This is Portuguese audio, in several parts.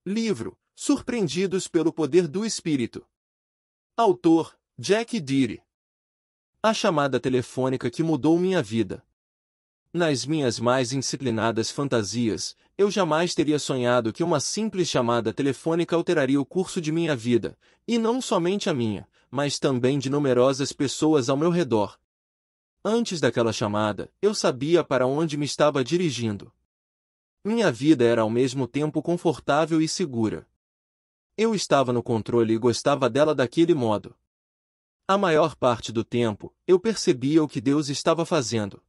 Livro, Surpreendidos pelo Poder do Espírito. Autor, Jack Deere. A chamada telefônica que mudou minha vida. Nas minhas mais indisciplinadas fantasias, eu jamais teria sonhado que uma simples chamada telefônica alteraria o curso de minha vida, e não somente a minha, mas também de numerosas pessoas ao meu redor. Antes daquela chamada, eu sabia para onde me estava dirigindo. Minha vida era ao mesmo tempo confortável e segura. Eu estava no controle e gostava dela daquele modo. A maior parte do tempo, eu percebia o que Deus estava fazendo.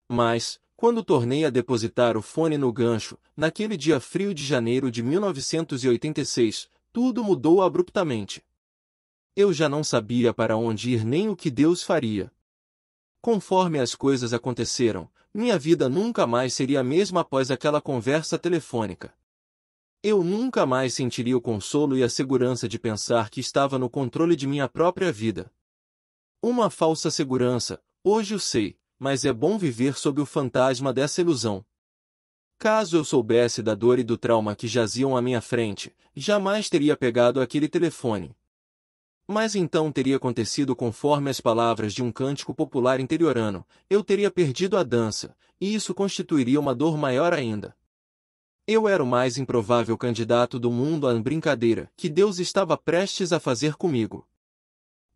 Mas, quando tornei a depositar o fone no gancho, naquele dia frio de janeiro de 1986, tudo mudou abruptamente. Eu já não sabia para onde ir nem o que Deus faria. Conforme as coisas aconteceram, minha vida nunca mais seria a mesma após aquela conversa telefônica. Eu nunca mais sentiria o consolo e a segurança de pensar que estava no controle de minha própria vida. Uma falsa segurança, hoje o sei, mas é bom viver sob o fantasma dessa ilusão. Caso eu soubesse da dor e do trauma que jaziam à minha frente, jamais teria pegado aquele telefone. Mas então teria acontecido conforme as palavras de um cântico popular interiorano, eu teria perdido a dança, e isso constituiria uma dor maior ainda. Eu era o mais improvável candidato do mundo à brincadeira que Deus estava prestes a fazer comigo.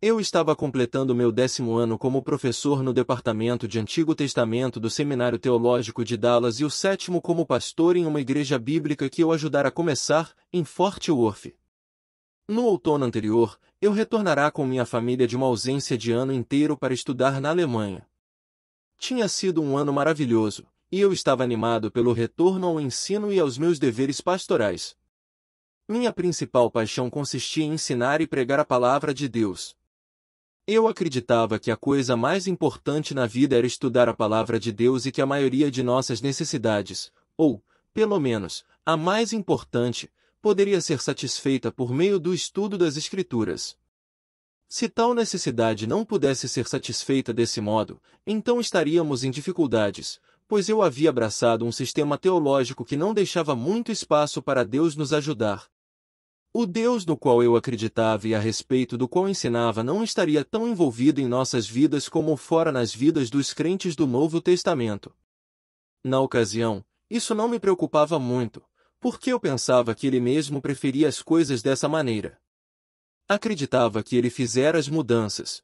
Eu estava completando meu 10º ano como professor no departamento de Antigo Testamento do Seminário Teológico de Dallas e o 7º como pastor em uma igreja bíblica que eu ajudara a começar, em Fort Worth. No outono anterior, eu retornara com minha família de uma ausência de ano inteiro para estudar na Alemanha. Tinha sido um ano maravilhoso, e eu estava animado pelo retorno ao ensino e aos meus deveres pastorais. Minha principal paixão consistia em ensinar e pregar a palavra de Deus. Eu acreditava que a coisa mais importante na vida era estudar a palavra de Deus e que a maioria de nossas necessidades, ou, pelo menos, a mais importante, poderia ser satisfeita por meio do estudo das Escrituras. Se tal necessidade não pudesse ser satisfeita desse modo, então estaríamos em dificuldades, pois eu havia abraçado um sistema teológico que não deixava muito espaço para Deus nos ajudar. O Deus no qual eu acreditava e a respeito do qual ensinava não estaria tão envolvido em nossas vidas como fora nas vidas dos crentes do Novo Testamento. Na ocasião, isso não me preocupava muito, porque eu pensava que ele mesmo preferia as coisas dessa maneira. Acreditava que ele fizera as mudanças.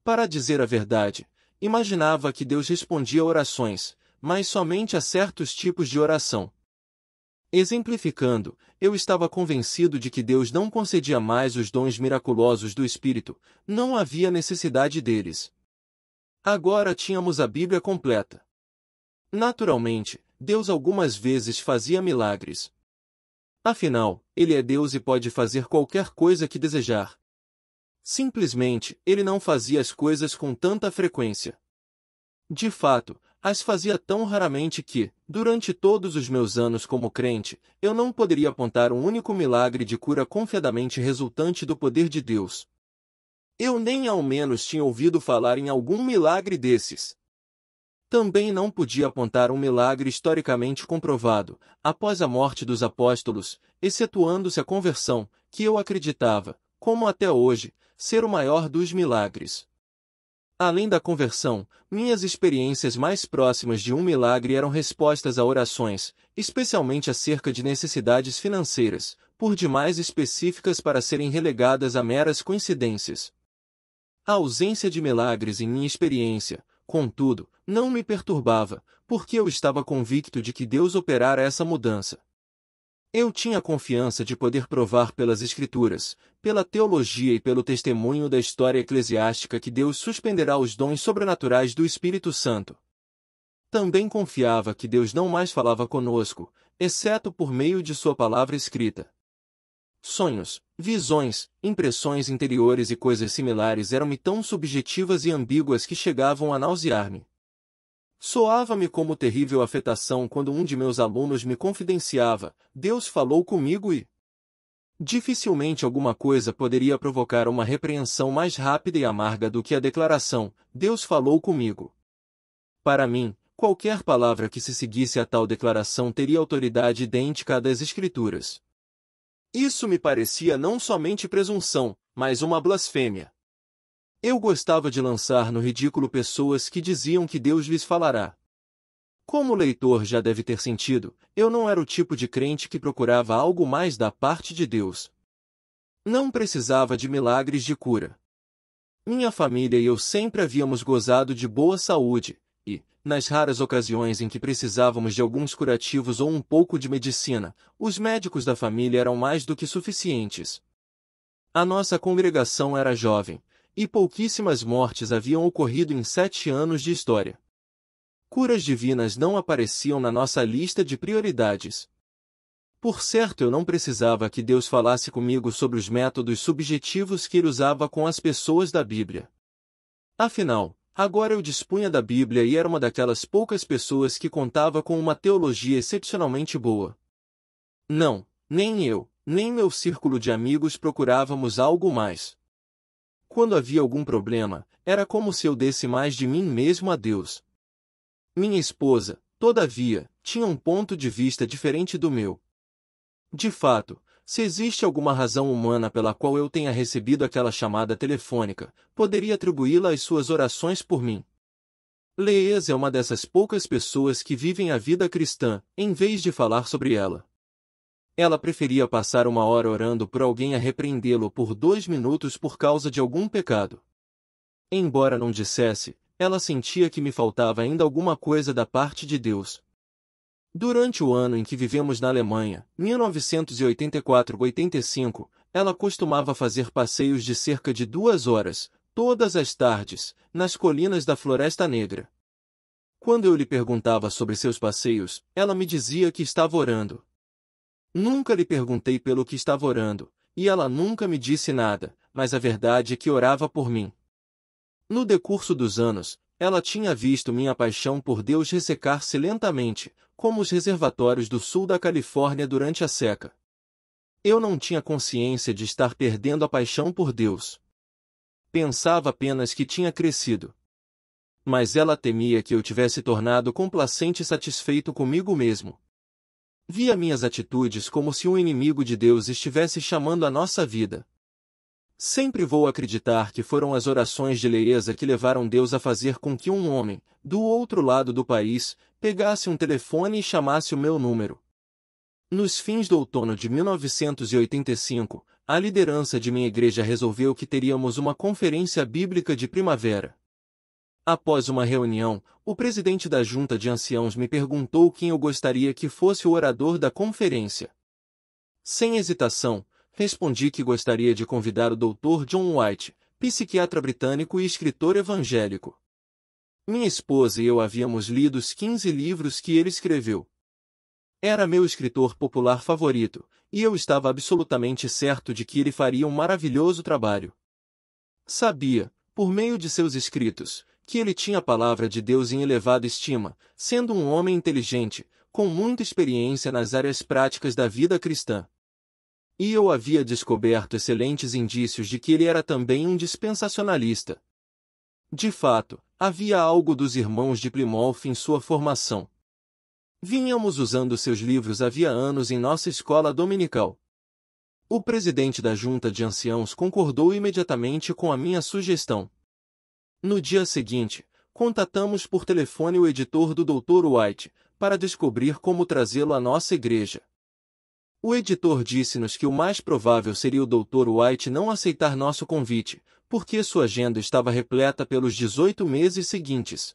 Para dizer a verdade, imaginava que Deus respondia a orações, mas somente a certos tipos de oração. Exemplificando, eu estava convencido de que Deus não concedia mais os dons miraculosos do Espírito, não havia necessidade deles. Agora tínhamos a Bíblia completa. Naturalmente, Deus algumas vezes fazia milagres. Afinal, Ele é Deus e pode fazer qualquer coisa que desejar. Simplesmente, Ele não fazia as coisas com tanta frequência. De fato, as fazia tão raramente que, durante todos os meus anos como crente, eu não poderia apontar um único milagre de cura confiadamente resultante do poder de Deus. Eu nem ao menos tinha ouvido falar em algum milagre desses. Também não podia apontar um milagre historicamente comprovado, após a morte dos apóstolos, excetuando-se a conversão, que eu acreditava, como até hoje, ser o maior dos milagres. Além da conversão, minhas experiências mais próximas de um milagre eram respostas a orações, especialmente acerca de necessidades financeiras, por demais específicas para serem relegadas a meras coincidências. A ausência de milagres em minha experiência, contudo, não me perturbava, porque eu estava convicto de que Deus operara essa mudança. Eu tinha confiança de poder provar pelas Escrituras, pela teologia e pelo testemunho da história eclesiástica que Deus suspenderá os dons sobrenaturais do Espírito Santo. Também confiava que Deus não mais falava conosco, exceto por meio de sua palavra escrita. Sonhos, visões, impressões interiores e coisas similares eram-me tão subjetivas e ambíguas que chegavam a nausear-me. Soava-me como terrível afetação quando um de meus alunos me confidenciava: Deus falou comigo e... Dificilmente alguma coisa poderia provocar uma repreensão mais rápida e amarga do que a declaração: Deus falou comigo. Para mim, Qualquer palavra que se seguisse a tal declaração teria autoridade idêntica à das Escrituras. Isso me parecia não somente presunção, mas uma blasfêmia. Eu gostava de lançar no ridículo pessoas que diziam que Deus lhes falará. Como o leitor já deve ter sentido, eu não era o tipo de crente que procurava algo mais da parte de Deus. Não precisava de milagres de cura. Minha família e eu sempre havíamos gozado de boa saúde, e, nas raras ocasiões em que precisávamos de alguns curativos ou um pouco de medicina, os médicos da família eram mais do que suficientes. A nossa congregação era jovem, e pouquíssimas mortes haviam ocorrido em 7 anos de história. Curas divinas não apareciam na nossa lista de prioridades. Por certo, eu não precisava que Deus falasse comigo sobre os métodos subjetivos que ele usava com as pessoas da Bíblia. Afinal, agora eu dispunha da Bíblia e era uma daquelas poucas pessoas que contava com uma teologia excepcionalmente boa. Não, nem eu, nem meu círculo de amigos procurávamos algo mais. Quando havia algum problema, era como se eu desse mais de mim mesmo a Deus. Minha esposa, todavia, tinha um ponto de vista diferente do meu. De fato, se existe alguma razão humana pela qual eu tenha recebido aquela chamada telefônica, poderia atribuí-la às suas orações por mim. Lees é uma dessas poucas pessoas que vivem a vida cristã, em vez de falar sobre ela. Ela preferia passar 1 hora orando por alguém a repreendê-lo por 2 minutos por causa de algum pecado. Embora não dissesse, ela sentia que me faltava ainda alguma coisa da parte de Deus. Durante o ano em que vivemos na Alemanha, 1984-85, ela costumava fazer passeios de cerca de 2 horas, todas as tardes, nas colinas da Floresta Negra. Quando eu lhe perguntava sobre seus passeios, ela me dizia que estava orando. Nunca lhe perguntei pelo que estava orando, e ela nunca me disse nada, mas a verdade é que orava por mim. No decurso dos anos, ela tinha visto minha paixão por Deus ressecar-se lentamente, como os reservatórios do sul da Califórnia durante a seca. Eu não tinha consciência de estar perdendo a paixão por Deus. Pensava apenas que tinha crescido. Mas ela temia que eu tivesse tornado complacente e satisfeito comigo mesmo. Via minhas atitudes como se um inimigo de Deus estivesse chamando a nossa vida. Sempre vou acreditar que foram as orações de Leesa que levaram Deus a fazer com que um homem, do outro lado do país, pegasse um telefone e chamasse o meu número. Nos fins do outono de 1985, a liderança de minha igreja resolveu que teríamos uma conferência bíblica de primavera. Após uma reunião, o presidente da junta de anciãos me perguntou quem eu gostaria que fosse o orador da conferência. Sem hesitação, respondi que gostaria de convidar o Dr. John White, psiquiatra britânico e escritor evangélico. Minha esposa e eu havíamos lido os 15 livros que ele escreveu. Era meu escritor popular favorito, e eu estava absolutamente certo de que ele faria um maravilhoso trabalho. Sabia, por meio de seus escritos, que ele tinha a palavra de Deus em elevada estima, sendo um homem inteligente, com muita experiência nas áreas práticas da vida cristã. E eu havia descoberto excelentes indícios de que ele era também um dispensacionalista. De fato, havia algo dos irmãos de Plymouth em sua formação. Vínhamos usando seus livros havia anos em nossa escola dominical. O presidente da junta de anciãos concordou imediatamente com a minha sugestão. No dia seguinte, contatamos por telefone o editor do Dr. White, para descobrir como trazê-lo à nossa igreja. O editor disse-nos que o mais provável seria o Dr. White não aceitar nosso convite, porque sua agenda estava repleta pelos 18 meses seguintes.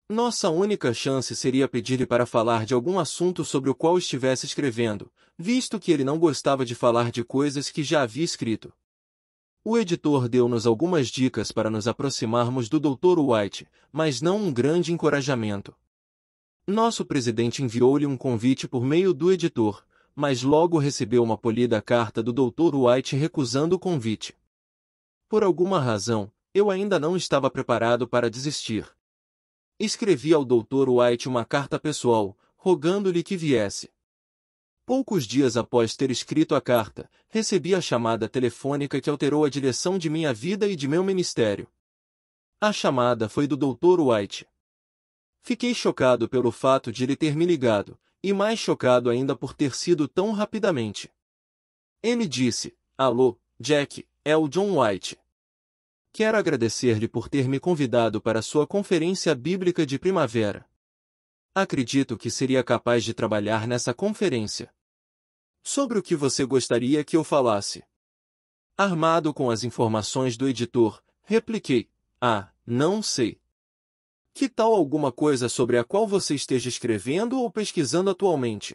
Nossa única chance seria pedir-lhe para falar de algum assunto sobre o qual estivesse escrevendo, visto que ele não gostava de falar de coisas que já havia escrito. O editor deu-nos algumas dicas para nos aproximarmos do Dr. White, mas não um grande encorajamento. Nosso presidente enviou-lhe um convite por meio do editor, mas logo recebeu uma polida carta do Dr. White recusando o convite. Por alguma razão, eu ainda não estava preparado para desistir. Escrevi ao Dr. White uma carta pessoal, rogando-lhe que viesse. Poucos dias após ter escrito a carta, recebi a chamada telefônica que alterou a direção de minha vida e de meu ministério. A chamada foi do Dr. White. Fiquei chocado pelo fato de ele ter me ligado, e mais chocado ainda por ter sido tão rapidamente. Ele disse: "Alô, Jack, é o John White. Quero agradecer-lhe por ter me convidado para sua conferência bíblica de primavera. Acredito que seria capaz de trabalhar nessa conferência. Sobre o que você gostaria que eu falasse?" Armado com as informações do editor, repliquei: não sei. Que tal alguma coisa sobre a qual você esteja escrevendo ou pesquisando atualmente?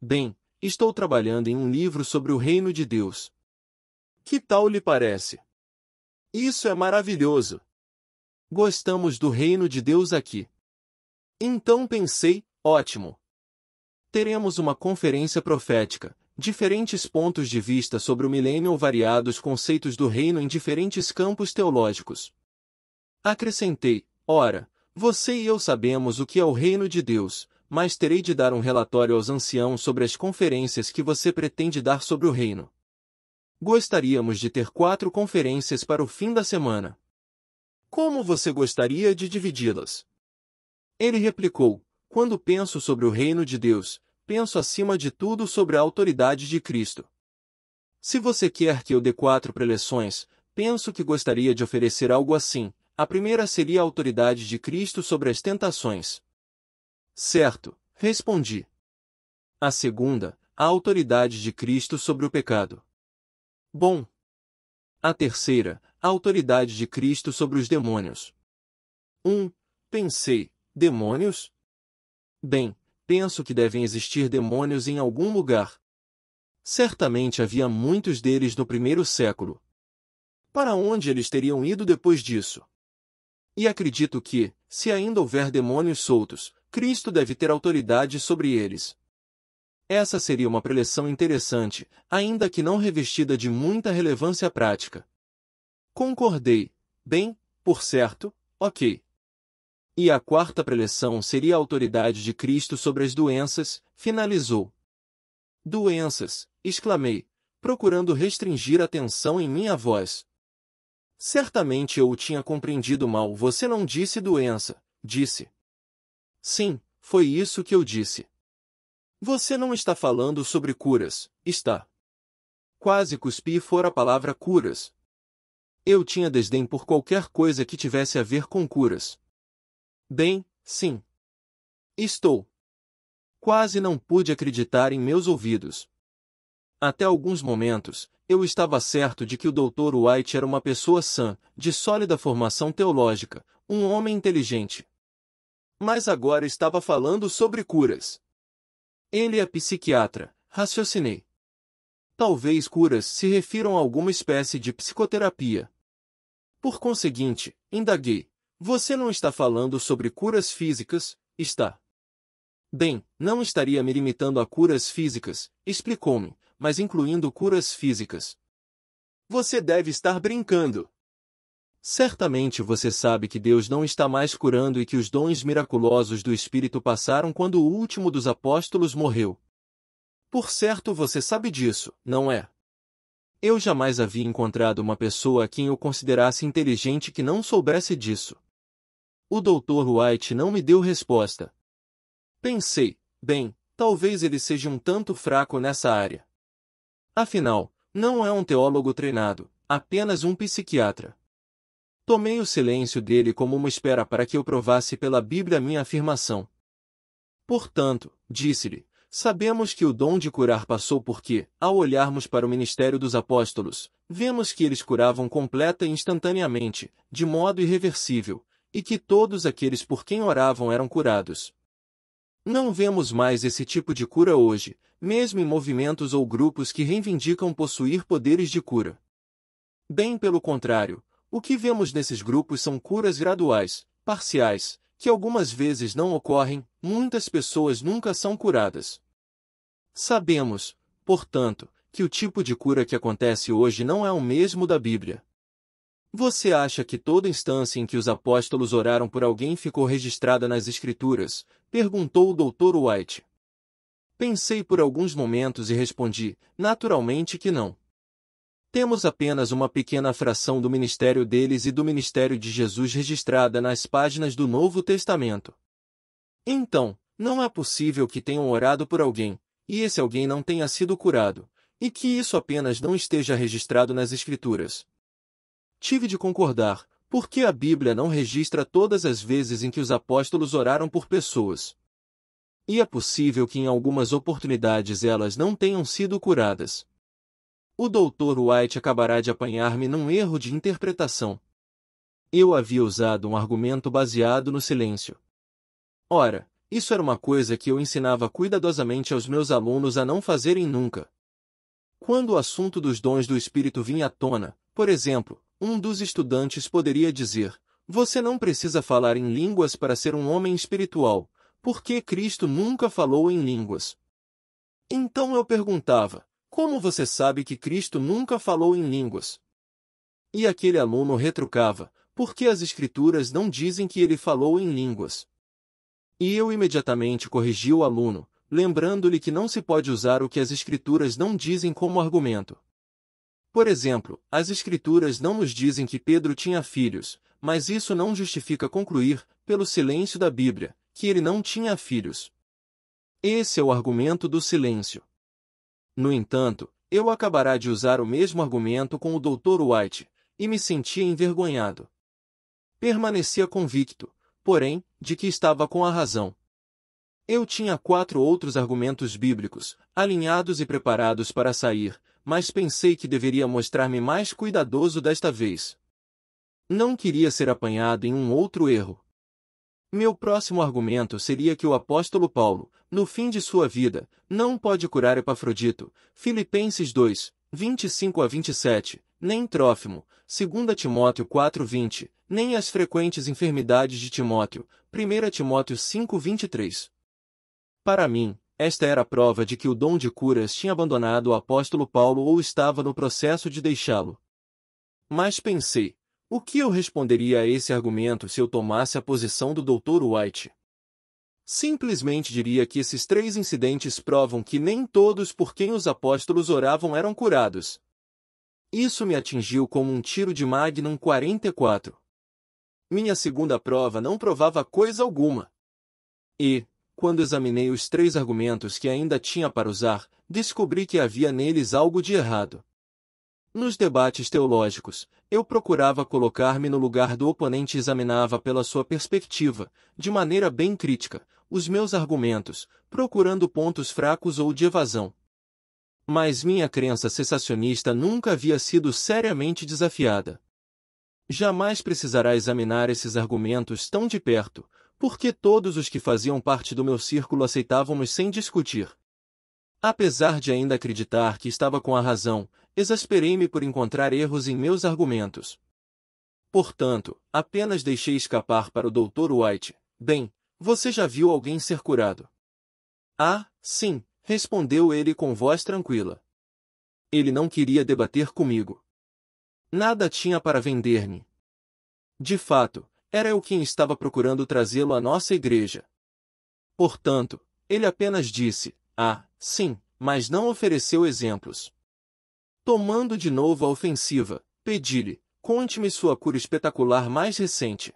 Bem, estou trabalhando em um livro sobre o reino de Deus. Que tal lhe parece? Isso é maravilhoso! Gostamos do reino de Deus aqui. Então pensei, ótimo. Teremos uma conferência profética, diferentes pontos de vista sobre o milênio ou variados conceitos do reino em diferentes campos teológicos. Acrescentei: ora, você e eu sabemos o que é o reino de Deus, mas terei de dar um relatório aos anciãos sobre as conferências que você pretende dar sobre o reino. Gostaríamos de ter 4 conferências para o fim da semana. Como você gostaria de dividi-las? Ele replicou: quando penso sobre o reino de Deus, penso acima de tudo sobre a autoridade de Cristo. Se você quer que eu dê 4 preleções, penso que gostaria de oferecer algo assim. A primeira seria a autoridade de Cristo sobre as tentações. Certo, respondi. A segunda, a autoridade de Cristo sobre o pecado. Bom. A terceira, a autoridade de Cristo sobre os demônios. Pensei, demônios? Bem, penso que devem existir demônios em algum lugar. Certamente havia muitos deles no primeiro século. Para onde eles teriam ido depois disso? E acredito que, se ainda houver demônios soltos, Cristo deve ter autoridade sobre eles. Essa seria uma preleção interessante, ainda que não revestida de muita relevância prática. Concordei. Bem, por certo, ok. E a quarta preleção seria a autoridade de Cristo sobre as doenças, finalizou. Doenças, exclamei, procurando restringir a tensão em minha voz. Certamente eu o tinha compreendido mal. Você não disse doença, disse. Sim, foi isso que eu disse. Você não está falando sobre curas, está? Quase cuspi fora a palavra curas. Eu tinha desdém por qualquer coisa que tivesse a ver com curas. Bem, sim. Estou. Quase não pude acreditar em meus ouvidos. Até alguns momentos, eu estava certo de que o Dr. White era uma pessoa sã, de sólida formação teológica, um homem inteligente. Mas agora estava falando sobre curas. Ele é psiquiatra, raciocinei. Talvez curas se refiram a alguma espécie de psicoterapia. Por conseguinte, indaguei, você não está falando sobre curas físicas, está? Bem, não estaria me limitando a curas físicas, explicou-me, mas incluindo curas físicas. Você deve estar brincando. Certamente você sabe que Deus não está mais curando e que os dons miraculosos do Espírito passaram quando o último dos apóstolos morreu. Por certo você sabe disso, não é? Eu jamais havia encontrado uma pessoa a quem eu considerasse inteligente que não soubesse disso. O Dr. White não me deu resposta. Pensei, bem, talvez ele seja um tanto fraco nessa área. Afinal, não é um teólogo treinado, apenas um psiquiatra. Tomei o silêncio dele como uma espera para que eu provasse pela Bíblia minha afirmação. Portanto, disse-lhe, sabemos que o dom de curar passou porque, ao olharmos para o ministério dos apóstolos, vemos que eles curavam completa e instantaneamente, de modo irreversível, e que todos aqueles por quem oravam eram curados. Não vemos mais esse tipo de cura hoje, mesmo em movimentos ou grupos que reivindicam possuir poderes de cura. Bem pelo contrário, o que vemos nesses grupos são curas graduais, parciais, que algumas vezes não ocorrem, muitas pessoas nunca são curadas. Sabemos, portanto, que o tipo de cura que acontece hoje não é o mesmo da Bíblia. Você acha que toda instância em que os apóstolos oraram por alguém ficou registrada nas Escrituras? Perguntou o Dr. White. Pensei por alguns momentos e respondi, naturalmente que não. Temos apenas uma pequena fração do ministério deles e do ministério de Jesus registrada nas páginas do Novo Testamento. Então, não é possível que tenham orado por alguém, e esse alguém não tenha sido curado, e que isso apenas não esteja registrado nas Escrituras. Tive de concordar, porque a Bíblia não registra todas as vezes em que os apóstolos oraram por pessoas. E é possível que em algumas oportunidades elas não tenham sido curadas. O Dr. White acabará de apanhar-me num erro de interpretação. Eu havia usado um argumento baseado no silêncio. Ora, isso era uma coisa que eu ensinava cuidadosamente aos meus alunos a não fazerem nunca. Quando o assunto dos dons do Espírito vinha à tona, por exemplo, um dos estudantes poderia dizer: "Você não precisa falar em línguas para ser um homem espiritual, porque Cristo nunca falou em línguas." Então eu perguntava: "Como você sabe que Cristo nunca falou em línguas?" E aquele aluno retrucava: "Porque as Escrituras não dizem que ele falou em línguas." E eu imediatamente corrigi o aluno, lembrando-lhe que não se pode usar o que as Escrituras não dizem como argumento. Por exemplo, as Escrituras não nos dizem que Pedro tinha filhos, mas isso não justifica concluir, pelo silêncio da Bíblia, que ele não tinha filhos. Esse é o argumento do silêncio. No entanto, eu acabará de usar o mesmo argumento com o Dr. White, e me sentia envergonhado. Permanecia convicto, porém, de que estava com a razão. Eu tinha 4 outros argumentos bíblicos, alinhados e preparados para sair, mas pensei que deveria mostrar-me mais cuidadoso desta vez. Não queria ser apanhado em um outro erro. Meu próximo argumento seria que o apóstolo Paulo, no fim de sua vida, não pode curar Epafrodito, Filipenses 2, 25-27, nem Trófimo, 2 Timóteo 4:20, nem as frequentes enfermidades de Timóteo, 1 Timóteo 5:23. Para mim, esta era a prova de que o dom de curas tinha abandonado o apóstolo Paulo ou estava no processo de deixá-lo. Mas pensei, o que eu responderia a esse argumento se eu tomasse a posição do Dr. White? Simplesmente diria que esses 3 incidentes provam que nem todos por quem os apóstolos oravam eram curados. Isso me atingiu como um tiro de Magnum 44. Minha segunda prova não provava coisa alguma. E, quando examinei os 3 argumentos que ainda tinha para usar, descobri que havia neles algo de errado. Nos debates teológicos, eu procurava colocar-me no lugar do oponente e examinava pela sua perspectiva, de maneira bem crítica, os meus argumentos, procurando pontos fracos ou de evasão. Mas minha crença cessacionista nunca havia sido seriamente desafiada. Jamais precisará examinar esses argumentos tão de perto, porque todos os que faziam parte do meu círculo aceitavam-nos sem discutir. Apesar de ainda acreditar que estava com a razão, exasperei-me por encontrar erros em meus argumentos. Portanto, apenas deixei escapar para o Dr. White: "Bem, você já viu alguém ser curado?" "Ah, sim", respondeu ele com voz tranquila. Ele não queria debater comigo. Nada tinha para vender-me. De fato, era eu quem estava procurando trazê-lo à nossa igreja. Portanto, ele apenas disse: "Ah, sim", mas não ofereceu exemplos. Tomando de novo a ofensiva, pedi-lhe: "Conte-me sua cura espetacular mais recente."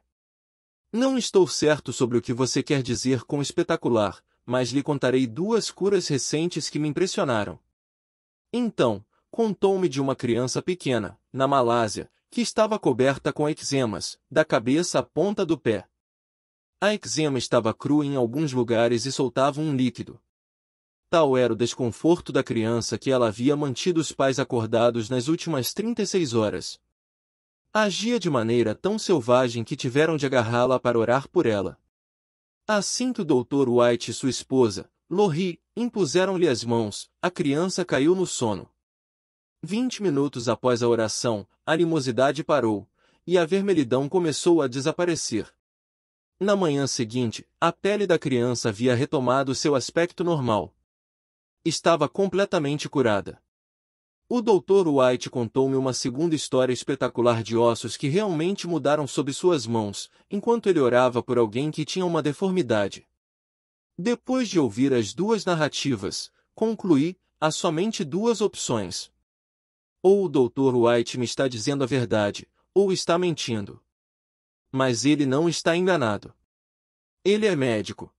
"Não estou certo sobre o que você quer dizer com espetacular, mas lhe contarei 2 curas recentes que me impressionaram." Então, contou-me de uma criança pequena, na Malásia, que estava coberta com eczemas, da cabeça à ponta do pé. A eczema estava crua em alguns lugares e soltava um líquido. Tal era o desconforto da criança que ela havia mantido os pais acordados nas últimas 36 horas. Agia de maneira tão selvagem que tiveram de agarrá-la para orar por ela. Assim que o Dr. White e sua esposa, Lori, impuseram-lhe as mãos, a criança caiu no sono. 20 minutos após a oração, a animosidade parou, e a vermelhidão começou a desaparecer. Na manhã seguinte, a pele da criança havia retomado seu aspecto normal. Estava completamente curada. O Dr. White contou-me uma segunda história espetacular de ossos que realmente mudaram sob suas mãos, enquanto ele orava por alguém que tinha uma deformidade. Depois de ouvir as 2 narrativas, concluí: há somente 2 opções. Ou o Dr. White me está dizendo a verdade, ou está mentindo. Mas ele não está enganado. Ele é médico.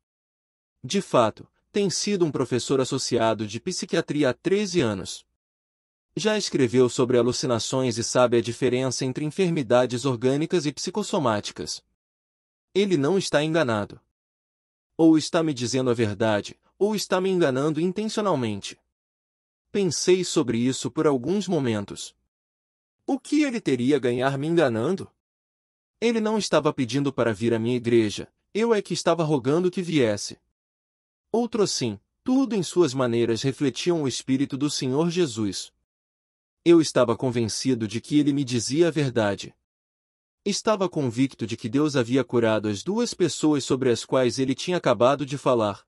de fato, tem sido um professor associado de psiquiatria há 13 anos. Já escreveu sobre alucinações e sabe a diferença entre enfermidades orgânicas e psicossomáticas. Ele não está enganado. Ou está me dizendo a verdade, ou está me enganando intencionalmente. Pensei sobre isso por alguns momentos. O que ele teria a ganhar me enganando? Ele não estava pedindo para vir à minha igreja, eu é que estava rogando que viesse. Outro assim, tudo em suas maneiras refletiam o Espírito do Senhor Jesus. Eu estava convencido de que ele me dizia a verdade. Estava convicto de que Deus havia curado as duas pessoas sobre as quais ele tinha acabado de falar.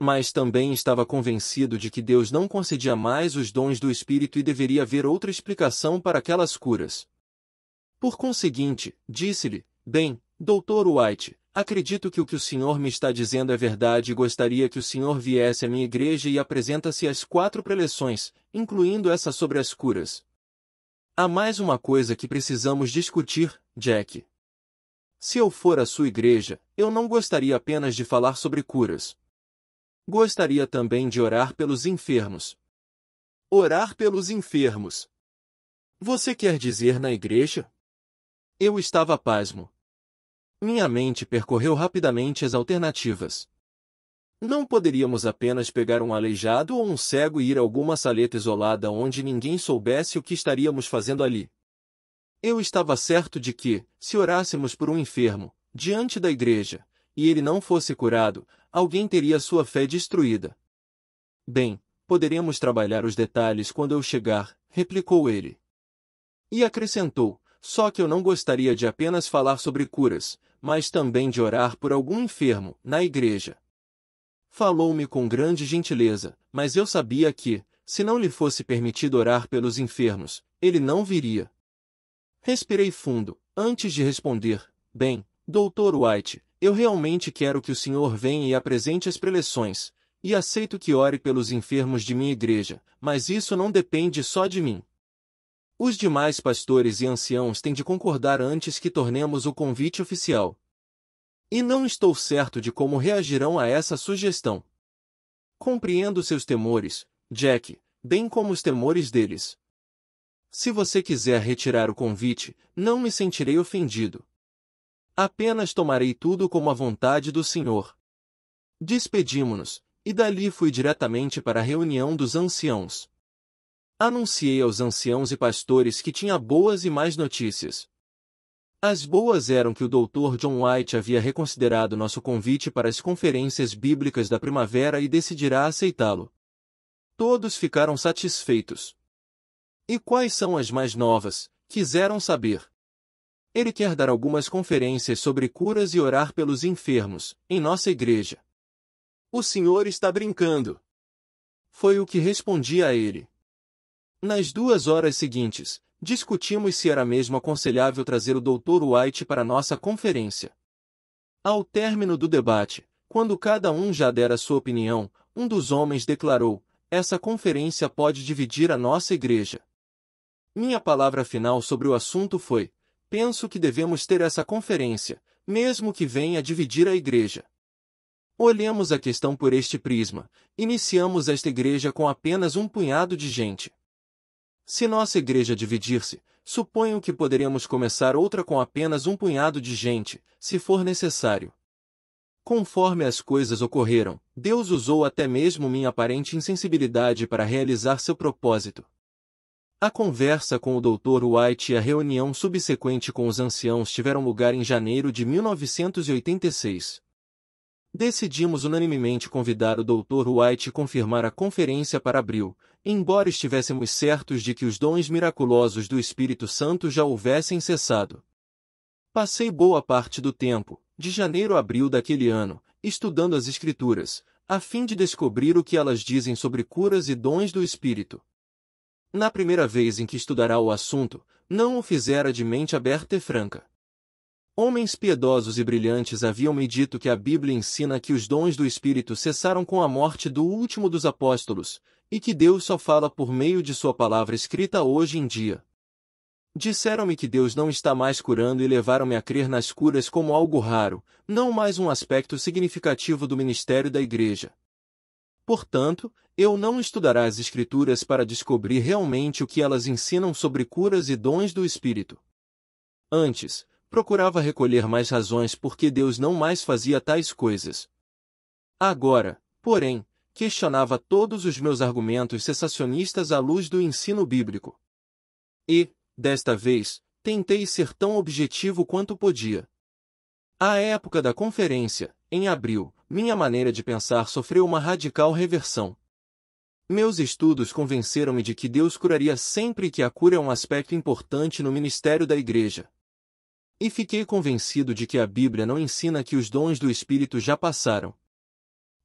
Mas também estava convencido de que Deus não concedia mais os dons do Espírito e deveria haver outra explicação para aquelas curas. Por conseguinte, disse-lhe, bem, Dr. White, acredito que o o senhor me está dizendo é verdade e gostaria que o senhor viesse à minha igreja e apresenta-se às 4 preleções, incluindo essa sobre as curas. Há mais uma coisa que precisamos discutir, Jack. Se eu for à sua igreja, eu não gostaria apenas de falar sobre curas. Gostaria também de orar pelos enfermos. Orar pelos enfermos. Você quer dizer na igreja? Eu estava pasmo. Minha mente percorreu rapidamente as alternativas. Não poderíamos apenas pegar um aleijado ou um cego e ir a alguma saleta isolada onde ninguém soubesse o que estaríamos fazendo ali. Eu estava certo de que, se orássemos por um enfermo, diante da igreja, e ele não fosse curado, alguém teria sua fé destruída. Bem, poderemos trabalhar os detalhes quando eu chegar, replicou ele. E acrescentou, só que eu não gostaria de apenas falar sobre curas, mas também de orar por algum enfermo, na igreja. Falou-me com grande gentileza, mas eu sabia que, se não lhe fosse permitido orar pelos enfermos, ele não viria. Respirei fundo, antes de responder, bem, Dr. White, eu realmente quero que o senhor venha e apresente as preleções, e aceito que ore pelos enfermos de minha igreja, mas isso não depende só de mim. Os demais pastores e anciãos têm de concordar antes que tornemos o convite oficial. E não estou certo de como reagirão a essa sugestão. Compreendo seus temores, Jack, bem como os temores deles. Se você quiser retirar o convite, não me sentirei ofendido. Apenas tomarei tudo como a vontade do Senhor. Despedimo-nos, e dali fui diretamente para a reunião dos anciãos. Anunciei aos anciãos e pastores que tinha boas e más notícias. As boas eram que o Dr. John White havia reconsiderado nosso convite para as conferências bíblicas da primavera e decidirá aceitá-lo. Todos ficaram satisfeitos. E quais são as mais novas? Quiseram saber. Ele quer dar algumas conferências sobre curas e orar pelos enfermos, em nossa igreja. O senhor está brincando. Foi o que respondi a ele. Nas 2 horas seguintes, discutimos se era mesmo aconselhável trazer o Dr. White para nossa conferência. Ao término do debate, quando cada um já dera sua opinião, um dos homens declarou, essa conferência pode dividir a nossa igreja. Minha palavra final sobre o assunto foi, penso que devemos ter essa conferência, mesmo que venha dividir a igreja. Olhemos a questão por este prisma, iniciamos esta igreja com apenas um punhado de gente. Se nossa igreja dividir-se, suponho que poderemos começar outra com apenas um punhado de gente, se for necessário. Conforme as coisas ocorreram, Deus usou até mesmo minha aparente insensibilidade para realizar seu propósito. A conversa com o Dr. White e a reunião subsequente com os anciãos tiveram lugar em janeiro de 1986. Decidimos unanimemente convidar o Dr. White e confirmar a conferência para abril, embora estivéssemos certos de que os dons miraculosos do Espírito Santo já houvessem cessado. Passei boa parte do tempo, de janeiro a abril daquele ano, estudando as Escrituras, a fim de descobrir o que elas dizem sobre curas e dons do Espírito. Na primeira vez em que estudará o assunto, não o fizera de mente aberta e franca. Homens piedosos e brilhantes haviam-me dito que a Bíblia ensina que os dons do Espírito cessaram com a morte do último dos apóstolos, e que Deus só fala por meio de sua palavra escrita hoje em dia. Disseram-me que Deus não está mais curando e levaram-me a crer nas curas como algo raro, não mais um aspecto significativo do ministério da Igreja. Portanto, eu não estudará as Escrituras para descobrir realmente o que elas ensinam sobre curas e dons do Espírito. Antes, procurava recolher mais razões por que Deus não mais fazia tais coisas. Agora, porém, questionava todos os meus argumentos cessacionistas à luz do ensino bíblico. E, desta vez, tentei ser tão objetivo quanto podia. À época da conferência, em abril, minha maneira de pensar sofreu uma radical reversão. Meus estudos convenceram-me de que Deus curaria sempre e que a cura é um aspecto importante no ministério da Igreja. E fiquei convencido de que a Bíblia não ensina que os dons do Espírito já passaram.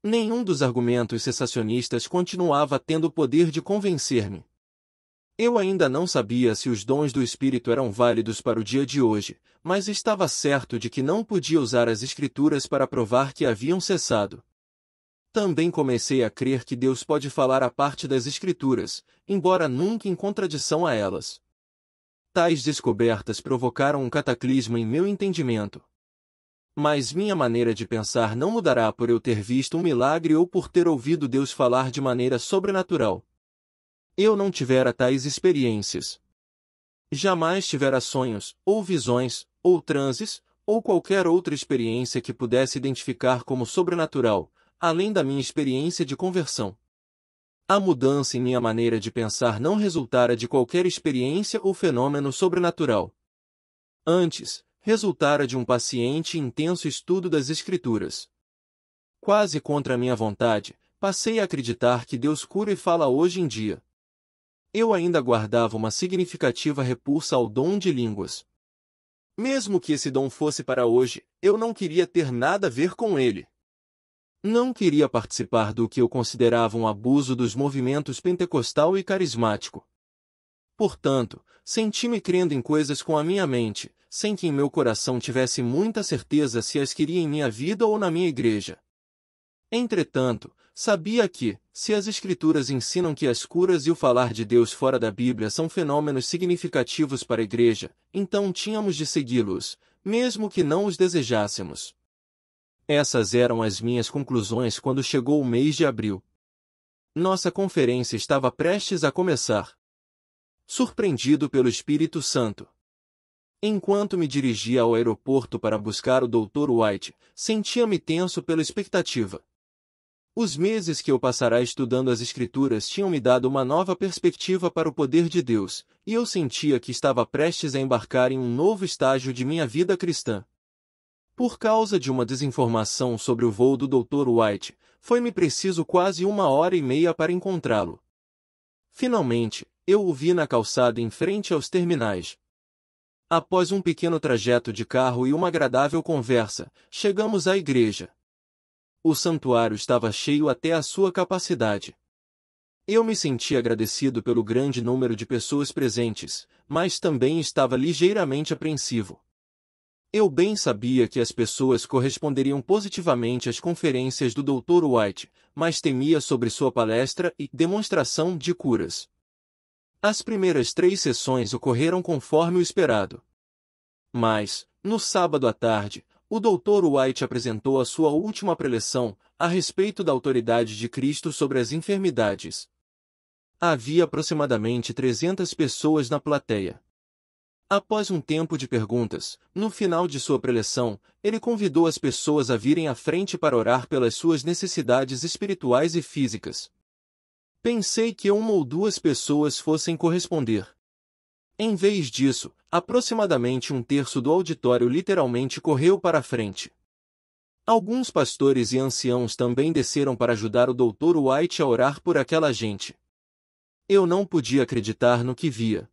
Nenhum dos argumentos cessacionistas continuava tendo o poder de convencer-me. Eu ainda não sabia se os dons do Espírito eram válidos para o dia de hoje, mas estava certo de que não podia usar as Escrituras para provar que haviam cessado. Também comecei a crer que Deus pode falar a parte das Escrituras, embora nunca em contradição a elas. Tais descobertas provocaram um cataclisma em meu entendimento. Mas minha maneira de pensar não mudará por eu ter visto um milagre ou por ter ouvido Deus falar de maneira sobrenatural. Eu não tivera tais experiências. Jamais tivera sonhos, ou visões, ou transes, ou qualquer outra experiência que pudesse identificar como sobrenatural, além da minha experiência de conversão. A mudança em minha maneira de pensar não resultara de qualquer experiência ou fenômeno sobrenatural. Antes, resultara de um paciente e intenso estudo das Escrituras. Quase contra a minha vontade, passei a acreditar que Deus cura e fala hoje em dia. Eu ainda guardava uma significativa repulsa ao dom de línguas. Mesmo que esse dom fosse para hoje, eu não queria ter nada a ver com ele. Não queria participar do que eu considerava um abuso dos movimentos pentecostal e carismático. Portanto, senti-me crendo em coisas com a minha mente, sem que em meu coração tivesse muita certeza se as queria em minha vida ou na minha igreja. Entretanto, sabia que, se as Escrituras ensinam que as curas e o falar de Deus fora da Bíblia são fenômenos significativos para a igreja, então tínhamos de segui-los, mesmo que não os desejássemos. Essas eram as minhas conclusões quando chegou o mês de abril. Nossa conferência estava prestes a começar. Surpreendido pelo Espírito Santo. Enquanto me dirigia ao aeroporto para buscar o Dr. White, sentia-me tenso pela expectativa. Os meses que eu passara estudando as Escrituras tinham me dado uma nova perspectiva para o poder de Deus, e eu sentia que estava prestes a embarcar em um novo estágio de minha vida cristã. Por causa de uma desinformação sobre o voo do Dr. White, foi-me preciso quase 1h30 para encontrá-lo. Finalmente, eu o vi na calçada em frente aos terminais. Após um pequeno trajeto de carro e uma agradável conversa, chegamos à igreja. O santuário estava cheio até a sua capacidade. Eu me senti agradecido pelo grande número de pessoas presentes, mas também estava ligeiramente apreensivo. Eu bem sabia que as pessoas corresponderiam positivamente às conferências do Dr. White, mas temia sobre sua palestra e demonstração de curas. As primeiras 3 sessões ocorreram conforme o esperado. Mas, no sábado à tarde, o Dr. White apresentou a sua última preleção, a respeito da autoridade de Cristo sobre as enfermidades. Havia aproximadamente 300 pessoas na plateia. Após um tempo de perguntas, no final de sua preleção, ele convidou as pessoas a virem à frente para orar pelas suas necessidades espirituais e físicas. Pensei que 1 ou 2 pessoas fossem corresponder. Em vez disso, aproximadamente 1/3 do auditório literalmente correu para a frente. Alguns pastores e anciãos também desceram para ajudar o Dr. White a orar por aquela gente. Eu não podia acreditar no que via.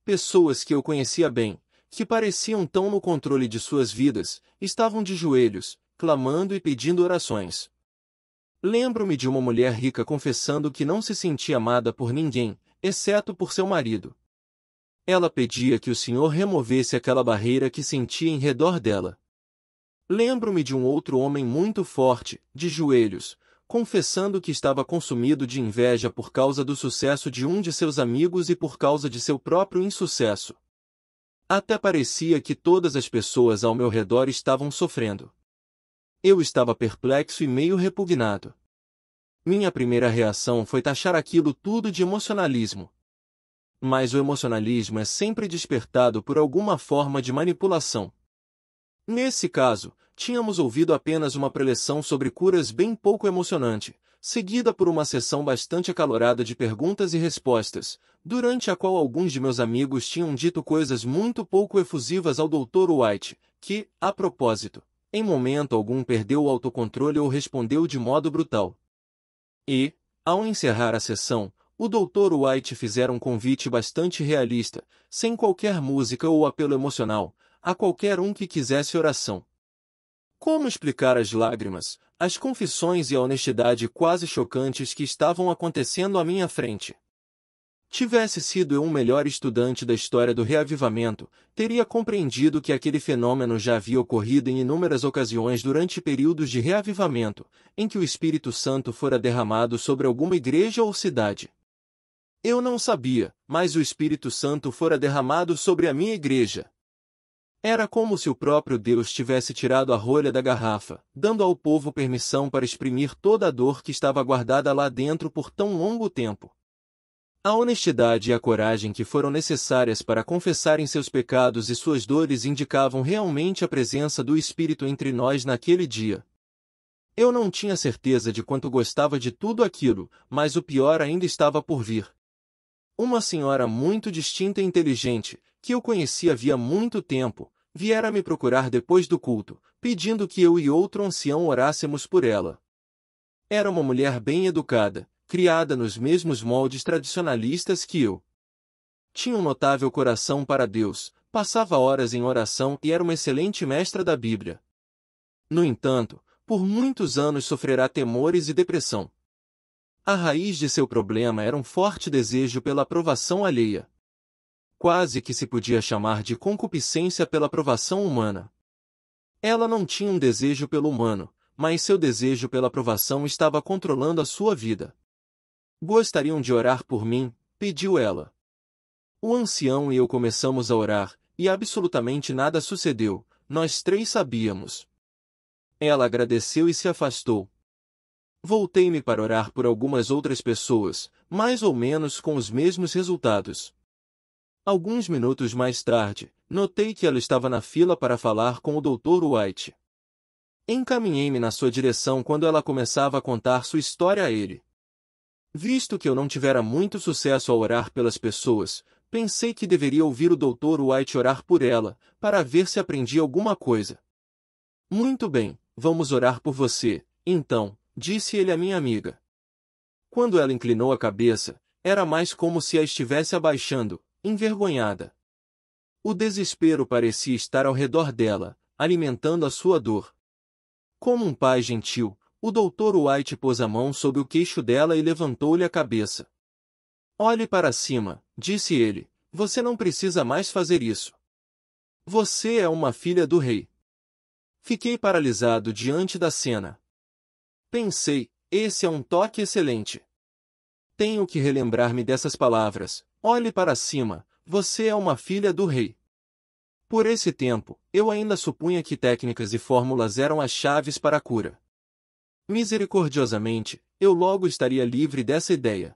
Pessoas que eu conhecia bem, que pareciam tão no controle de suas vidas, estavam de joelhos, clamando e pedindo orações. Lembro-me de uma mulher rica confessando que não se sentia amada por ninguém, exceto por seu marido. Ela pedia que o Senhor removesse aquela barreira que sentia em redor dela. Lembro-me de um outro homem muito forte, de joelhos, confessando que estava consumido de inveja por causa do sucesso de um de seus amigos e por causa de seu próprio insucesso. Até parecia que todas as pessoas ao meu redor estavam sofrendo. Eu estava perplexo e meio repugnado. Minha primeira reação foi taxar aquilo tudo de emocionalismo. Mas o emocionalismo é sempre despertado por alguma forma de manipulação. Nesse caso, tínhamos ouvido apenas uma preleção sobre curas bem pouco emocionante, seguida por uma sessão bastante acalorada de perguntas e respostas, durante a qual alguns de meus amigos tinham dito coisas muito pouco efusivas ao Dr. White, que, a propósito, em momento algum perdeu o autocontrole ou respondeu de modo brutal. E, ao encerrar a sessão, o Dr. White fizera um convite bastante realista, sem qualquer música ou apelo emocional, a qualquer um que quisesse oração. Como explicar as lágrimas, as confissões e a honestidade quase chocantes que estavam acontecendo à minha frente? Tivesse sido eu um melhor estudante da história do reavivamento, teria compreendido que aquele fenômeno já havia ocorrido em inúmeras ocasiões durante períodos de reavivamento, em que o Espírito Santo fora derramado sobre alguma igreja ou cidade. Eu não sabia, mas o Espírito Santo fora derramado sobre a minha igreja. Era como se o próprio Deus tivesse tirado a rolha da garrafa, dando ao povo permissão para exprimir toda a dor que estava guardada lá dentro por tão longo tempo. A honestidade e a coragem que foram necessárias para confessarem seus pecados e suas dores indicavam realmente a presença do Espírito entre nós naquele dia. Eu não tinha certeza de quanto gostava de tudo aquilo, mas o pior ainda estava por vir. Uma senhora muito distinta e inteligente, que eu conhecia havia muito tempo, viera me procurar depois do culto, pedindo que eu e outro ancião orássemos por ela. Era uma mulher bem educada, criada nos mesmos moldes tradicionalistas que eu. Tinha um notável coração para Deus, passava horas em oração e era uma excelente mestra da Bíblia. No entanto, por muitos anos sofrerá temores e depressão. A raiz de seu problema era um forte desejo pela aprovação alheia. Quase que se podia chamar de concupiscência pela aprovação humana. Ela não tinha um desejo pelo humano, mas seu desejo pela aprovação estava controlando a sua vida. Gostariam de orar por mim, pediu ela. O ancião e eu começamos a orar, e absolutamente nada sucedeu, nós três sabíamos. Ela agradeceu e se afastou. Voltei-me para orar por algumas outras pessoas, mais ou menos com os mesmos resultados. Alguns minutos mais tarde, notei que ela estava na fila para falar com o Dr. White. Encaminhei-me na sua direção quando ela começava a contar sua história a ele. Visto que eu não tivera muito sucesso ao orar pelas pessoas, pensei que deveria ouvir o Dr. White orar por ela, para ver se aprendia alguma coisa. Muito bem, vamos orar por você, então, disse ele à minha amiga. Quando ela inclinou a cabeça, era mais como se a estivesse abaixando, envergonhada. O desespero parecia estar ao redor dela, alimentando a sua dor. Como um pai gentil, o Dr. White pôs a mão sobre o queixo dela e levantou-lhe a cabeça. Olhe para cima, disse ele, você não precisa mais fazer isso. Você é uma filha do rei. Fiquei paralisado diante da cena. Pensei, esse é um toque excelente. Tenho que relembrar-me dessas palavras, olhe para cima, você é uma filha do rei. Por esse tempo, eu ainda supunha que técnicas e fórmulas eram as chaves para a cura. Misericordiosamente, eu logo estaria livre dessa ideia.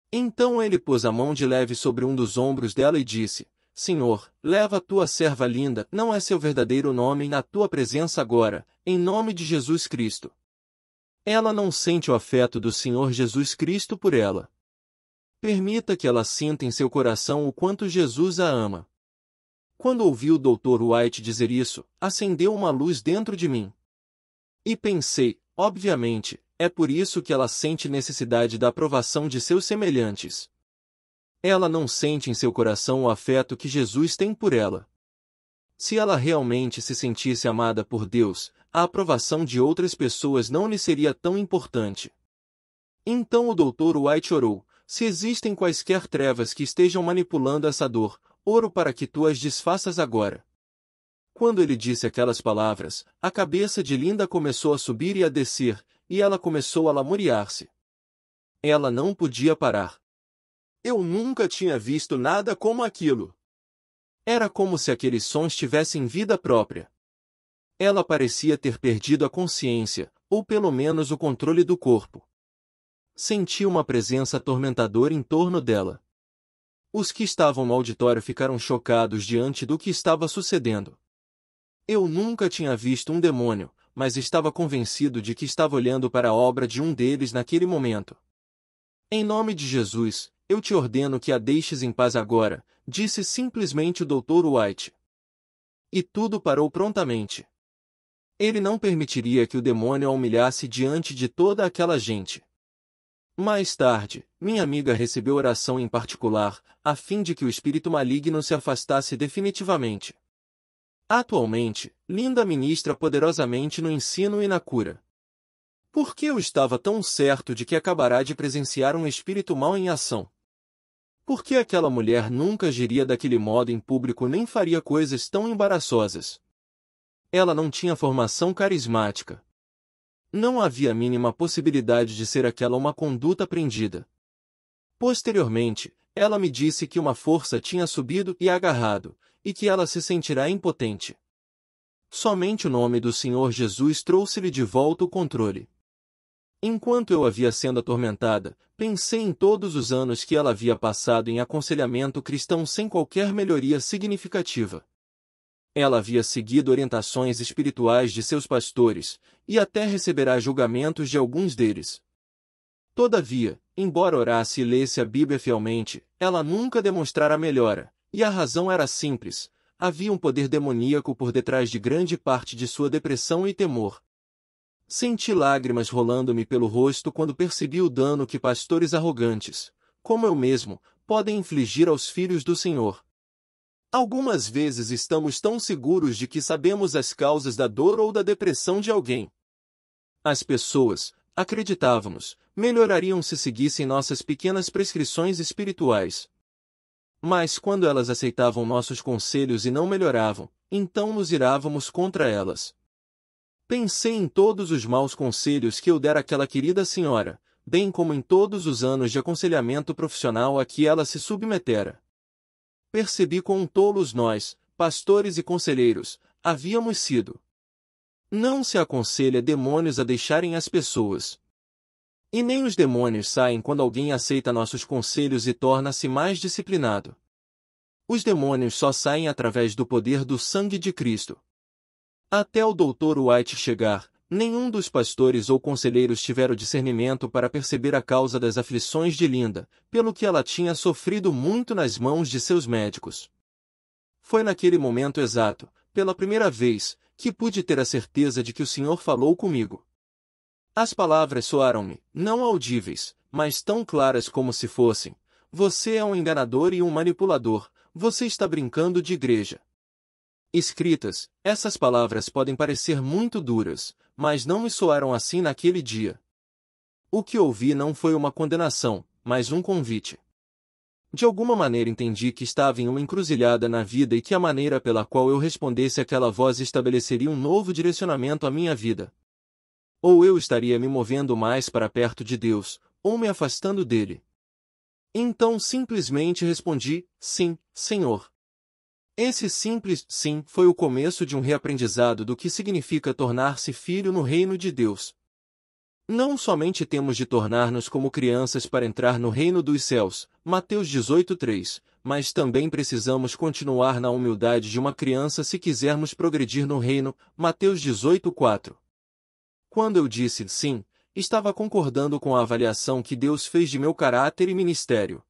Então ele pôs a mão de leve sobre um dos ombros dela e disse, Senhor, leva a tua serva linda, não é seu verdadeiro nome na tua presença agora, em nome de Jesus Cristo. Ela não sente o afeto do Senhor Jesus Cristo por ela. Permita que ela sinta em seu coração o quanto Jesus a ama. Quando ouvi o Dr. White dizer isso, acendeu uma luz dentro de mim. E pensei, obviamente, é por isso que ela sente necessidade da aprovação de seus semelhantes. Ela não sente em seu coração o afeto que Jesus tem por ela. Se ela realmente se sentisse amada por Deus, a aprovação de outras pessoas não lhe seria tão importante. Então o Dr. White orou, se existem quaisquer trevas que estejam manipulando essa dor, oro para que tu as desfaças agora. Quando ele disse aquelas palavras, a cabeça de Linda começou a subir e a descer, e ela começou a lamuriar-se. Ela não podia parar. Eu nunca tinha visto nada como aquilo. Era como se aqueles sons tivessem vida própria. Ela parecia ter perdido a consciência, ou pelo menos o controle do corpo. Senti uma presença atormentadora em torno dela. Os que estavam no auditório ficaram chocados diante do que estava sucedendo. Eu nunca tinha visto um demônio, mas estava convencido de que estava olhando para a obra de um deles naquele momento. Em nome de Jesus, eu te ordeno que a deixes em paz agora, disse simplesmente o Dr. White. E tudo parou prontamente. Ele não permitiria que o demônio a humilhasse diante de toda aquela gente. Mais tarde, minha amiga recebeu oração em particular, a fim de que o espírito maligno se afastasse definitivamente. Atualmente, Linda ministra poderosamente no ensino e na cura. Por que eu estava tão certo de que acabará de presenciar um espírito mau em ação? Por que aquela mulher nunca agiria daquele modo em público nem faria coisas tão embaraçosas? Ela não tinha formação carismática. Não havia a mínima possibilidade de ser aquela uma conduta aprendida. Posteriormente, ela me disse que uma força tinha subido e agarrado, e que ela se sentirá impotente. Somente o nome do Senhor Jesus trouxe-lhe de volta o controle. Enquanto eu havia sendo atormentada, pensei em todos os anos que ela havia passado em aconselhamento cristão sem qualquer melhoria significativa. Ela havia seguido orientações espirituais de seus pastores, e até receberá julgamentos de alguns deles. Todavia, embora orasse e lesse a Bíblia fielmente, ela nunca demonstrara melhora, e a razão era simples: havia um poder demoníaco por detrás de grande parte de sua depressão e temor. Senti lágrimas rolando-me pelo rosto quando percebi o dano que pastores arrogantes, como eu mesmo, podem infligir aos filhos do Senhor. Algumas vezes estamos tão seguros de que sabemos as causas da dor ou da depressão de alguém. As pessoas, acreditávamos, melhorariam se seguissem nossas pequenas prescrições espirituais. Mas quando elas aceitavam nossos conselhos e não melhoravam, então nos irávamos contra elas. Pensei em todos os maus conselhos que eu dera àquela querida senhora, bem como em todos os anos de aconselhamento profissional a que ela se submetera. Percebi quão tolos nós, pastores e conselheiros, havíamos sido. Não se aconselha demônios a deixarem as pessoas. E nem os demônios saem quando alguém aceita nossos conselhos e torna-se mais disciplinado. Os demônios só saem através do poder do sangue de Cristo. Até o Dr. White chegar, nenhum dos pastores ou conselheiros tivera o discernimento para perceber a causa das aflições de Linda, pelo que ela tinha sofrido muito nas mãos de seus médicos. Foi naquele momento exato, pela primeira vez, que pude ter a certeza de que o Senhor falou comigo. As palavras soaram-me, não audíveis, mas tão claras como se fossem: você é um enganador e um manipulador, você está brincando de igreja. Escritas, essas palavras podem parecer muito duras, mas não me soaram assim naquele dia. O que ouvi não foi uma condenação, mas um convite. De alguma maneira entendi que estava em uma encruzilhada na vida e que a maneira pela qual eu respondesse àquela voz estabeleceria um novo direcionamento à minha vida. Ou eu estaria me movendo mais para perto de Deus, ou me afastando dele. Então simplesmente respondi: sim, Senhor. Esse simples sim foi o começo de um reaprendizado do que significa tornar-se filho no reino de Deus. Não somente temos de tornar-nos como crianças para entrar no reino dos céus, Mateus 18:3, mas também precisamos continuar na humildade de uma criança se quisermos progredir no reino, Mateus 18:4. Quando eu disse sim, estava concordando com a avaliação que Deus fez de meu caráter e ministério.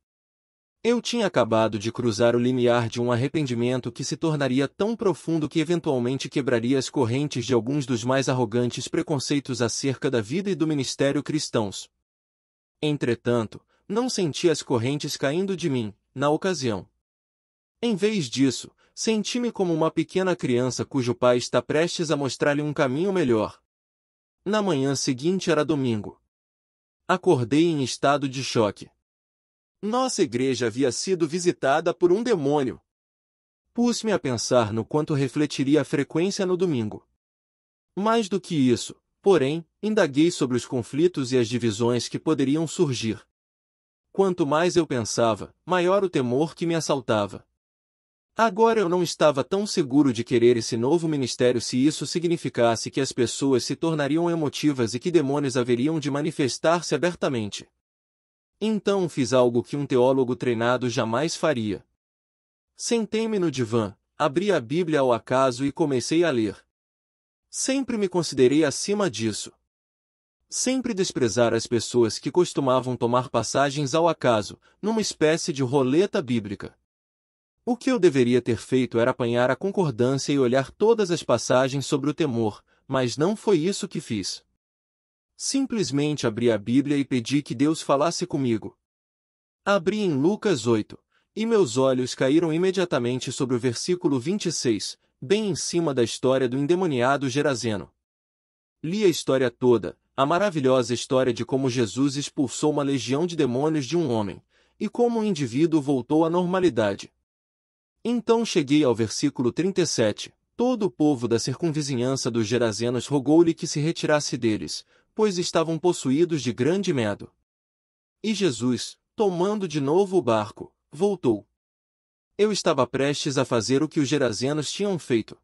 Eu tinha acabado de cruzar o limiar de um arrependimento que se tornaria tão profundo que eventualmente quebraria as correntes de alguns dos mais arrogantes preconceitos acerca da vida e do ministério cristãos. Entretanto, não senti as correntes caindo de mim, na ocasião. Em vez disso, senti-me como uma pequena criança cujo pai está prestes a mostrar-lhe um caminho melhor. Na manhã seguinte era domingo. Acordei em estado de choque. Nossa igreja havia sido visitada por um demônio. Pus-me a pensar no quanto refletiria a frequência no domingo. Mais do que isso, porém, indaguei sobre os conflitos e as divisões que poderiam surgir. Quanto mais eu pensava, maior o temor que me assaltava. Agora eu não estava tão seguro de querer esse novo ministério se isso significasse que as pessoas se tornariam emotivas e que demônios haveriam de manifestar-se abertamente. Então fiz algo que um teólogo treinado jamais faria. Sentei-me no divã, abri a Bíblia ao acaso e comecei a ler. Sempre me considerei acima disso. Sempre desprezar as pessoas que costumavam tomar passagens ao acaso, numa espécie de roleta bíblica. O que eu deveria ter feito era apanhar a concordância e olhar todas as passagens sobre o temor, mas não foi isso que fiz. Simplesmente abri a Bíblia e pedi que Deus falasse comigo. Abri em Lucas 8, e meus olhos caíram imediatamente sobre o versículo 26, bem em cima da história do endemoniado Gerazeno. Li a história toda, a maravilhosa história de como Jesus expulsou uma legião de demônios de um homem, e como o indivíduo voltou à normalidade. Então cheguei ao versículo 37. Todo o povo da circunvizinhança dos Gerazenos rogou-lhe que se retirasse deles, pois estavam possuídos de grande medo. E Jesus, tomando de novo o barco, voltou. Eu estava prestes a fazer o que os Gerazenos tinham feito.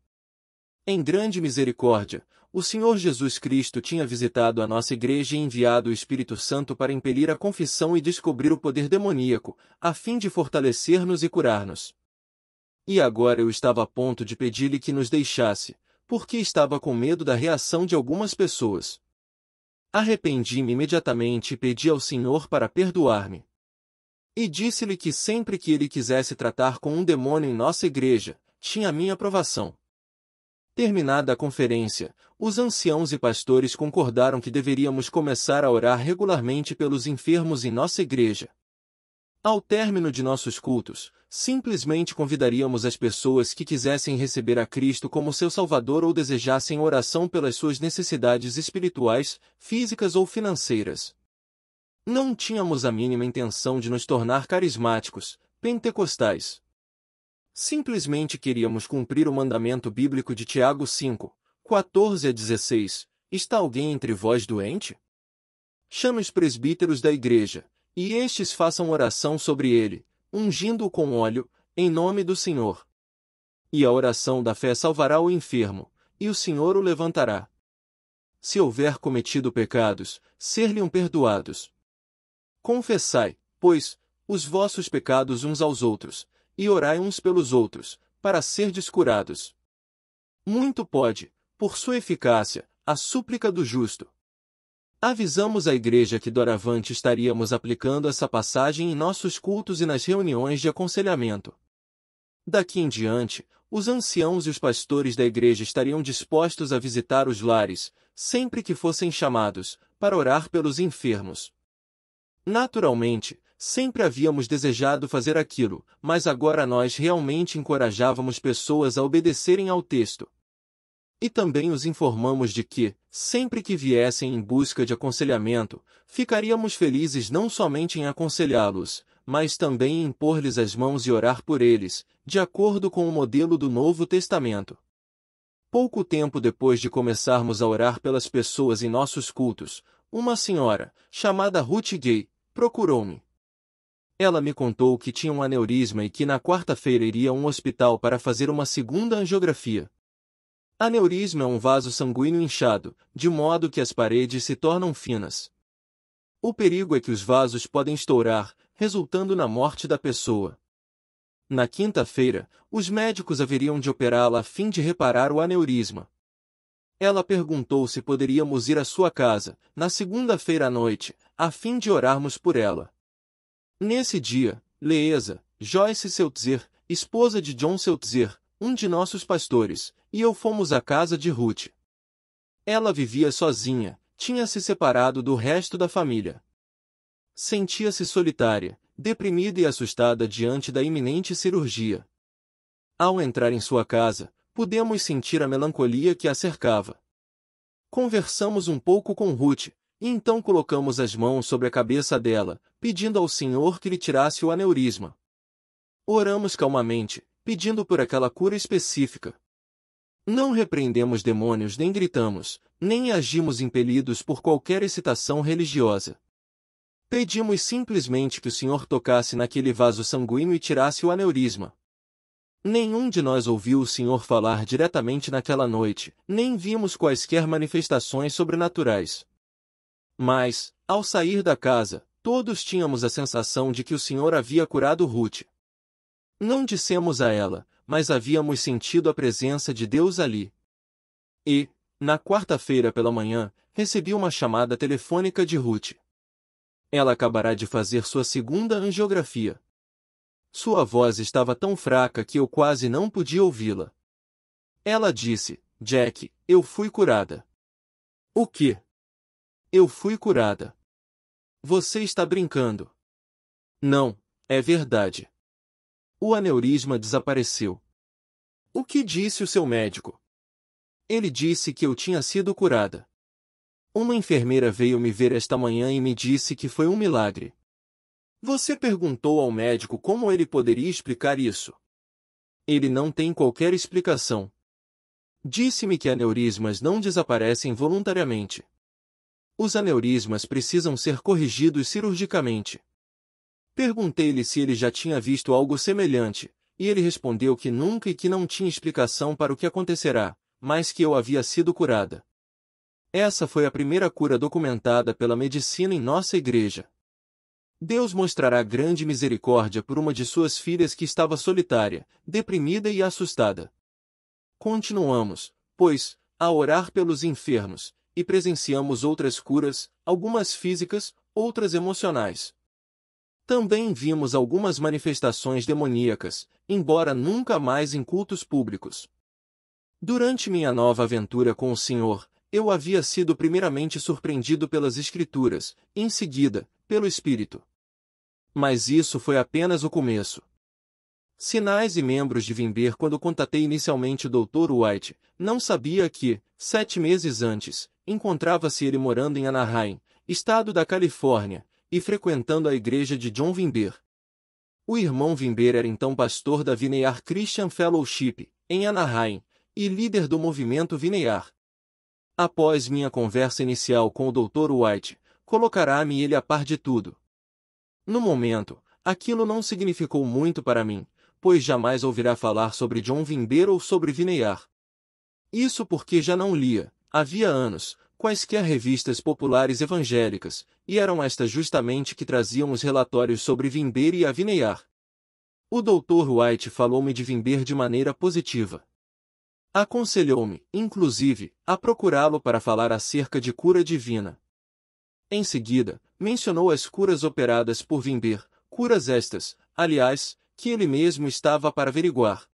Em grande misericórdia, o Senhor Jesus Cristo tinha visitado a nossa igreja e enviado o Espírito Santo para impelir a confissão e descobrir o poder demoníaco, a fim de fortalecer-nos e curar-nos. E agora eu estava a ponto de pedir-lhe que nos deixasse, porque estava com medo da reação de algumas pessoas. Arrependi-me imediatamente e pedi ao Senhor para perdoar-me. E disse-lhe que sempre que ele quisesse tratar com um demônio em nossa igreja, tinha a minha aprovação. Terminada a conferência, os anciãos e pastores concordaram que deveríamos começar a orar regularmente pelos enfermos em nossa igreja. Ao término de nossos cultos, simplesmente convidaríamos as pessoas que quisessem receber a Cristo como seu Salvador ou desejassem oração pelas suas necessidades espirituais, físicas ou financeiras. Não tínhamos a mínima intenção de nos tornar carismáticos, pentecostais. Simplesmente queríamos cumprir o mandamento bíblico de Tiago 5, 14 a 16. Está alguém entre vós doente? Chame os presbíteros da igreja, e estes façam oração sobre ele, ungindo-o com óleo, em nome do Senhor. E a oração da fé salvará o enfermo, e o Senhor o levantará. Se houver cometido pecados, ser-lhe-ão perdoados. Confessai, pois, os vossos pecados uns aos outros, e orai uns pelos outros, para serdes curados. Muito pode, por sua eficácia, a súplica do justo. Avisamos a igreja que doravante estaríamos aplicando essa passagem em nossos cultos e nas reuniões de aconselhamento. Daqui em diante, os anciãos e os pastores da igreja estariam dispostos a visitar os lares, sempre que fossem chamados, para orar pelos enfermos. Naturalmente, sempre havíamos desejado fazer aquilo, mas agora nós realmente encorajávamos pessoas a obedecerem ao texto. E também os informamos de que, sempre que viessem em busca de aconselhamento, ficaríamos felizes não somente em aconselhá-los, mas também em impor-lhes as mãos e orar por eles, de acordo com o modelo do Novo Testamento. Pouco tempo depois de começarmos a orar pelas pessoas em nossos cultos, uma senhora, chamada Ruth Gay, procurou-me. Ela me contou que tinha um aneurisma e que na quarta-feira iria a um hospital para fazer uma segunda angiografia. Aneurisma é um vaso sanguíneo inchado, de modo que as paredes se tornam finas. O perigo é que os vasos podem estourar, resultando na morte da pessoa. Na quinta-feira, os médicos haveriam de operá-la a fim de reparar o aneurisma. Ela perguntou se poderíamos ir à sua casa, na segunda-feira à noite, a fim de orarmos por ela. Nesse dia, Leesa, Joyce Seltzer, esposa de John Seltzer, um de nossos pastores, e eu fomos à casa de Ruth. Ela vivia sozinha, tinha se separado do resto da família. Sentia-se solitária, deprimida e assustada diante da iminente cirurgia. Ao entrar em sua casa, pudemos sentir a melancolia que a cercava. Conversamos um pouco com Ruth, e então colocamos as mãos sobre a cabeça dela, pedindo ao Senhor que lhe tirasse o aneurisma. Oramos calmamente, pedindo por aquela cura específica. Não repreendemos demônios nem gritamos, nem agimos impelidos por qualquer excitação religiosa. Pedimos simplesmente que o Senhor tocasse naquele vaso sanguíneo e tirasse o aneurisma. Nenhum de nós ouviu o Senhor falar diretamente naquela noite, nem vimos quaisquer manifestações sobrenaturais. Mas, ao sair da casa, todos tínhamos a sensação de que o Senhor havia curado Ruth. Não dissemos a ela, mas havíamos sentido a presença de Deus ali. E, na quarta-feira pela manhã, recebi uma chamada telefônica de Ruth. Ela acabará de fazer sua segunda angiografia. Sua voz estava tão fraca que eu quase não podia ouvi-la. Ela disse: Jack, eu fui curada. O quê? Eu fui curada. Você está brincando. Não, é verdade. O aneurisma desapareceu. O que disse o seu médico? Ele disse que eu tinha sido curada. Uma enfermeira veio me ver esta manhã e me disse que foi um milagre. Você perguntou ao médico como ele poderia explicar isso? Ele não tem qualquer explicação. Disse-me que aneurismas não desaparecem voluntariamente. Os aneurismas precisam ser corrigidos cirurgicamente. Perguntei-lhe se ele já tinha visto algo semelhante, e ele respondeu que nunca e que não tinha explicação para o que acontecerá, mas que eu havia sido curada. Essa foi a primeira cura documentada pela medicina em nossa igreja. Deus mostrará grande misericórdia por uma de suas filhas que estava solitária, deprimida e assustada. Continuamos, pois, a orar pelos enfermos, e presenciamos outras curas, algumas físicas, outras emocionais. Também vimos algumas manifestações demoníacas, embora nunca mais em cultos públicos. Durante minha nova aventura com o Senhor, eu havia sido primeiramente surpreendido pelas Escrituras, em seguida, pelo Espírito. Mas isso foi apenas o começo. Sinais e membros de Vimber. Quando contatei inicialmente o Dr. White, não sabia que, 7 meses antes, encontrava-se ele morando em Anaheim, estado da Califórnia, e frequentando a igreja de John Vimber. O irmão Vimber era então pastor da Vineyard Christian Fellowship, em Anaheim, e líder do movimento Vineyard. Após minha conversa inicial com o Dr. White, colocará-me ele a par de tudo. No momento, aquilo não significou muito para mim, pois jamais ouvirá falar sobre John Vimber ou sobre Vineyard. Isso porque já não lia, havia anos, quaisquer revistas populares evangélicas, e eram estas justamente que traziam os relatórios sobre Vimber e a Vineyard. O Dr. White falou-me de Vimber de maneira positiva. Aconselhou-me, inclusive, a procurá-lo para falar acerca de cura divina. Em seguida, mencionou as curas operadas por Vimber, curas estas, aliás, que ele mesmo estava para averiguar.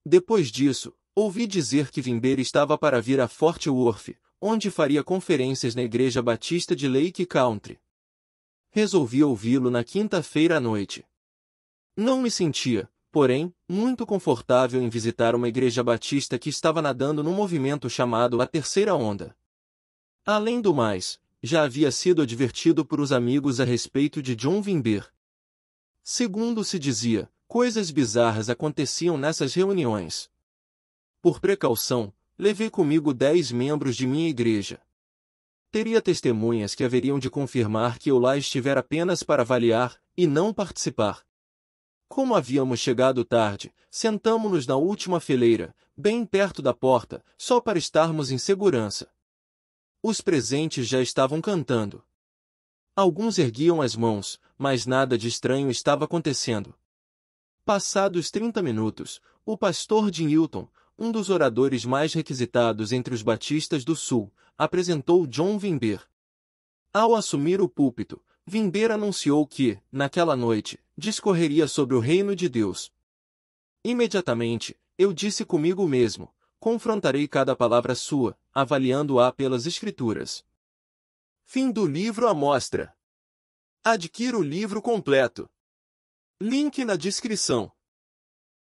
Depois disso, ouvi dizer que Vimber estava para vir a Fort Worth, onde faria conferências na Igreja Batista de Lake Country. Resolvi ouvi-lo na quinta-feira à noite. Não me sentia, porém, muito confortável em visitar uma igreja batista que estava nadando num movimento chamado a Terceira Onda. Além do mais, já havia sido advertido por os amigos a respeito de John Vimber. Segundo se dizia, coisas bizarras aconteciam nessas reuniões. Por precaução, levei comigo 10 membros de minha igreja. Teria testemunhas que haveriam de confirmar que eu lá estivera apenas para avaliar, e não participar. Como havíamos chegado tarde, sentamo-nos na última fileira, bem perto da porta, só para estarmos em segurança. Os presentes já estavam cantando. Alguns erguiam as mãos, mas nada de estranho estava acontecendo. Passados 30 minutos, o pastor Jim Hilton, um dos oradores mais requisitados entre os batistas do Sul, apresentou John Vimber. Ao assumir o púlpito, Vimber anunciou que, naquela noite, discorreria sobre o reino de Deus. Imediatamente, eu disse comigo mesmo, confrontarei cada palavra sua, avaliando-a pelas Escrituras. Fim do livro Amostra. Adquira o livro completo. Link na descrição.